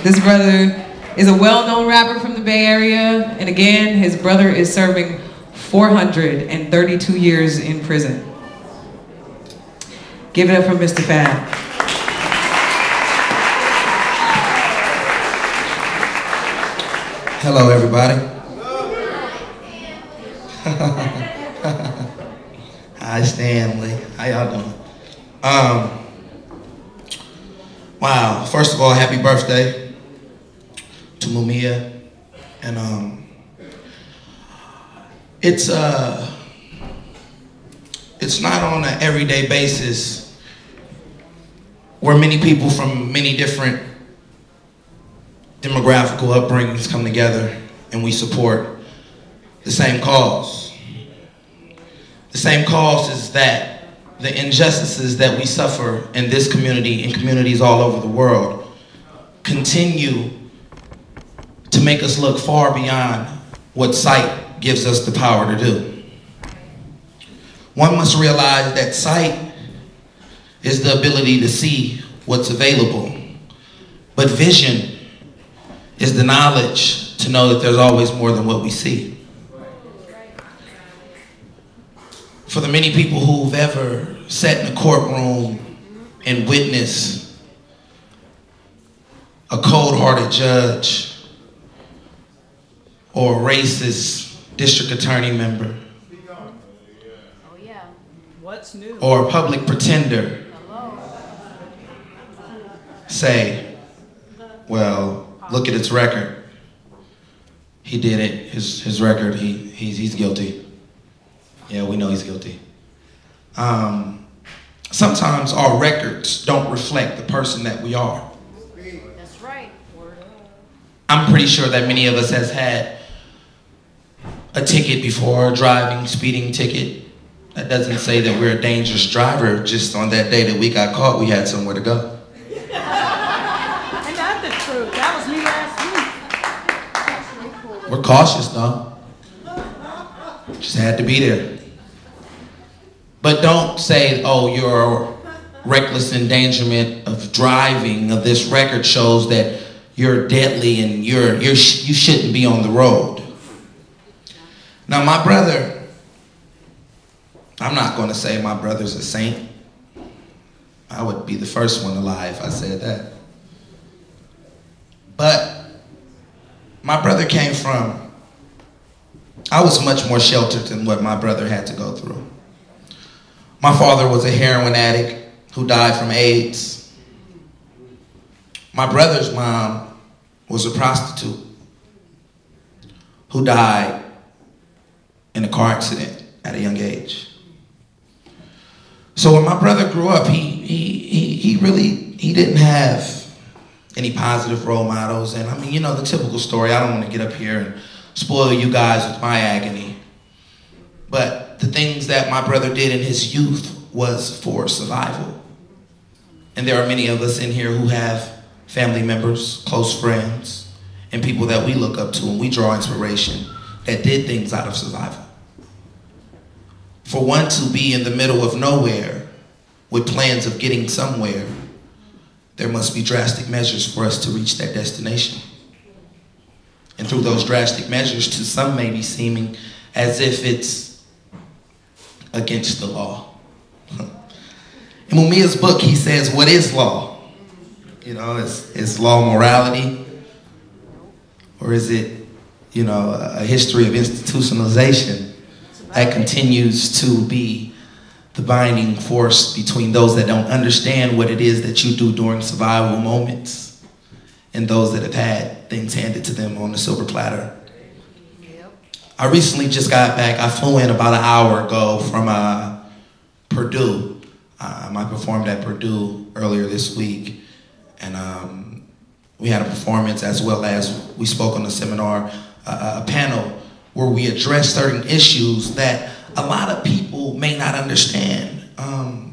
This brother is a well-known rapper from the Bay Area, and again, his brother is serving 432 years in prison. Give it up for Mistah F.A.B. Hello, everybody. Hi, Stanley. How y'all doing? Wow. First of all, happy birthday to Mumia, and it's not on an everyday basis where many people from many different demographical upbringings come together and we support the same cause. The same cause is that the injustices that we suffer in this community and communities all over the world continue to make us look far beyond what sight gives us the power to do. One must realize that sight is the ability to see what's available, but vision is the knowledge to know that there's always more than what we see. For the many people who've ever sat in a courtroom and witnessed a cold-hearted judge or a racist district attorney member, what's new? Or a public pretender say, well, look at its record. He did it, his record, he's guilty. Yeah, we know he's guilty. Sometimes our records don't reflect the person that we are. That's right. I'm pretty sure that many of us has had a ticket before, a driving, speeding ticket. That doesn't say that we're a dangerous driver. Just on that day that we got caught, we had somewhere to go. Ain't that the truth? That was me last week. We're cautious, though. Just had to be there. But don't say, oh, your reckless endangerment of driving of this record shows that you're deadly and you shouldn't be on the road. Now, my brother, I'm not going to say my brother's a saint. I would be the first one to lie if I said that. But my brother came from, I was much more sheltered than what my brother had to go through. My father was a heroin addict who died from AIDS. My brother's mom was a prostitute who died in a car accident at a young age. So when my brother grew up, he didn't have any positive role models. And I mean, you know, the typical story. I don't want to get up here and spoil you guys with my agony. But the things that my brother did in his youth was for survival. And there are many of us in here who have family members, close friends, and people that we look up to and we draw inspiration that did things out of survival. For one to be in the middle of nowhere with plans of getting somewhere, there must be drastic measures for us to reach that destination. And through those drastic measures, to some may be seeming as if it's against the law. In Mumia's book, he says, what is law? You know, is law morality? Or is it, you know, a history of institutionalization that continues to be the binding force between those that don't understand what it is that you do during survival moments and those that have had things handed to them on a silver platter? I recently just got back. I flew in about an hour ago from Purdue. I performed at Purdue earlier this week, and we had a performance as well as we spoke on a seminar, a panel where we addressed certain issues that a lot of people may not understand.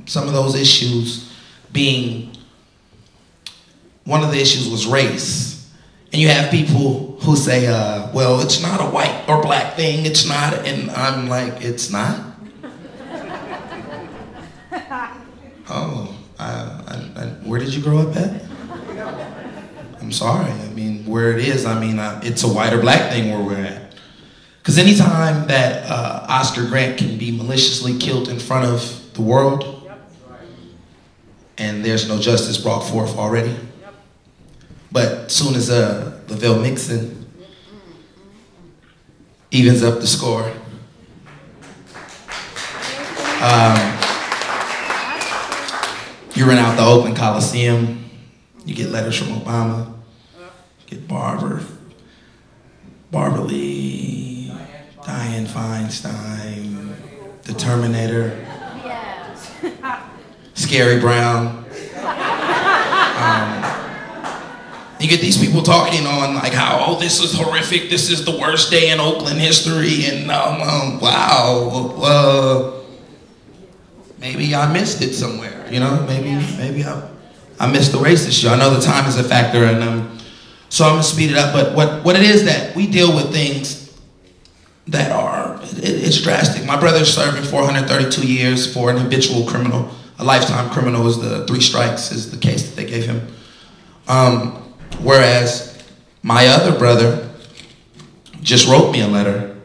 Some of those issues being, one of the issues was race. And you have people who say, well, it's not a white or black thing, it's not, and I'm like, it's not? Oh, where did you grow up at? I'm sorry. I mean, where it is, I mean, it's a white or black thing where we're at. Because anytime that Oscar Grant can be maliciously killed in front of the world, and there's no justice brought forth already, but soon as Lavelle Mixon evens up the score, you rent out the Oakland Coliseum, you get letters from Obama, get Barbara Lee, Dianne Feinstein, the Terminator, Scary Brown. You get these people talking on like how, oh, this is horrific, this is the worst day in Oakland history, and wow, maybe I missed it somewhere, you know? Maybe I missed the racist show. I know the time is a factor, and so I'm gonna speed it up. But what it is that we deal with things that are, it's drastic. My brother's serving 432 years for an habitual criminal. A lifetime criminal is the 3 strikes is the case that they gave him. Whereas my other brother just wrote me a letter,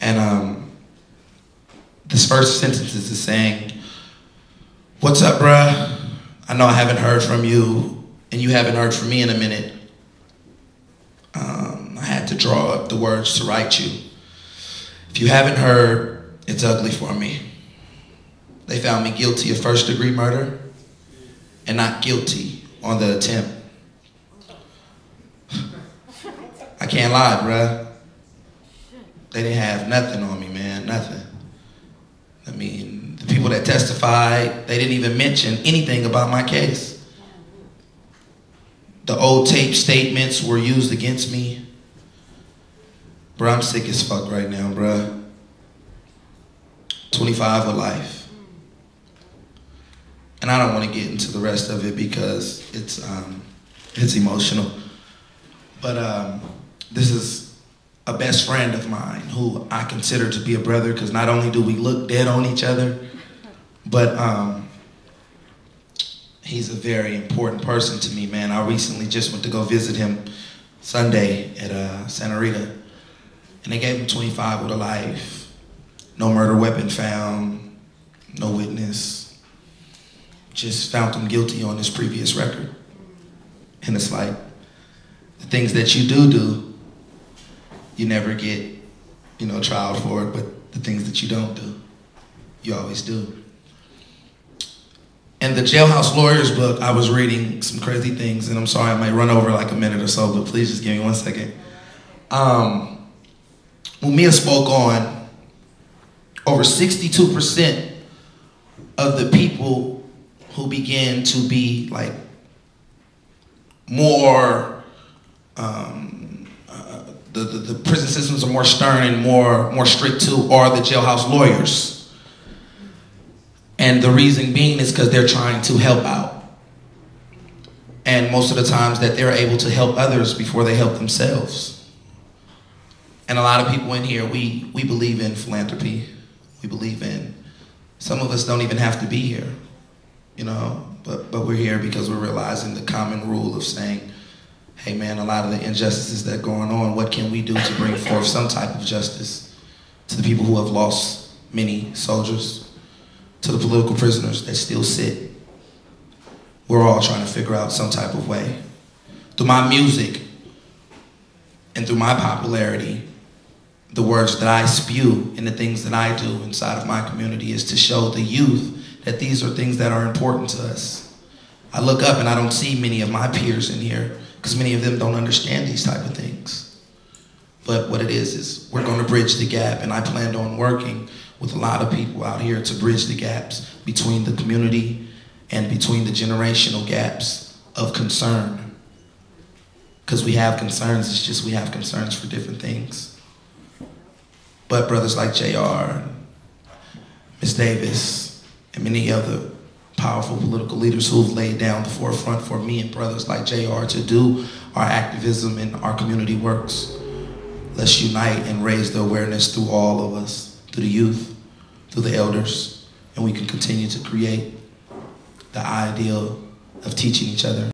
and this first sentence is saying, "What's up, bruh? I know I haven't heard from you, and you haven't heard from me in a minute. I had to draw up the words to write you. If you haven't heard, it's ugly for me. They found me guilty of first-degree murder and not guilty on the attempt. I can't lie, bruh. They didn't have nothing on me, man, nothing. I mean, the people that testified, they didn't even mention anything about my case. The old tape statements were used against me. Bruh, I'm sick as fuck right now, bruh. 25 of life. And I don't want to get into the rest of it because it's emotional. But this is a best friend of mine who I consider to be a brother, because not only do we look dead on each other, but he's a very important person to me, man. I recently just went to go visit him Sunday at Santa Rita, and they gave him 25 with a life. No murder weapon found, no witness. Just found him guilty on his previous record. And it's like, the things that you do, you never get, trial for it, but the things that you don't do, you always do. In the Jailhouse Lawyers book, I was reading some crazy things, and I'm sorry I might run over like a minute or so, but please just give me 1 second. Mumia spoke on over 62% of the people who began to be like more, the prison systems are more stern and more strict too, are the jailhouse lawyers. And the reason being is because they're trying to help out. And most of the times that they're able to help others before they help themselves. And a lot of people in here, we believe in philanthropy. We believe in, some of us don't even have to be here, but we're here because we're realizing the common rule of saying, hey man, a lot of the injustices that are going on, what can we do to bring forth some type of justice to the people who have lost many soldiers, to the political prisoners that still sit. We're all trying to figure out some type of way. Through my music and through my popularity, the words that I spew and the things that I do inside of my community is to show the youth that these are things that are important to us. I look up and I don't see many of my peers in here because many of them don't understand these type of things. But what it is we're going to bridge the gap, and I planned on working with a lot of people out here to bridge the gaps between the community and between the generational gaps of concern. Because we have concerns, it's just we have concerns for different things. But brothers like JR, Ms. Davis, and many other powerful political leaders who've laid down the forefront for me and brothers like JR to do our activism and our community works. Let's unite and raise the awareness through all of us, through the youth, through the elders, and we can continue to create the ideal of teaching each other.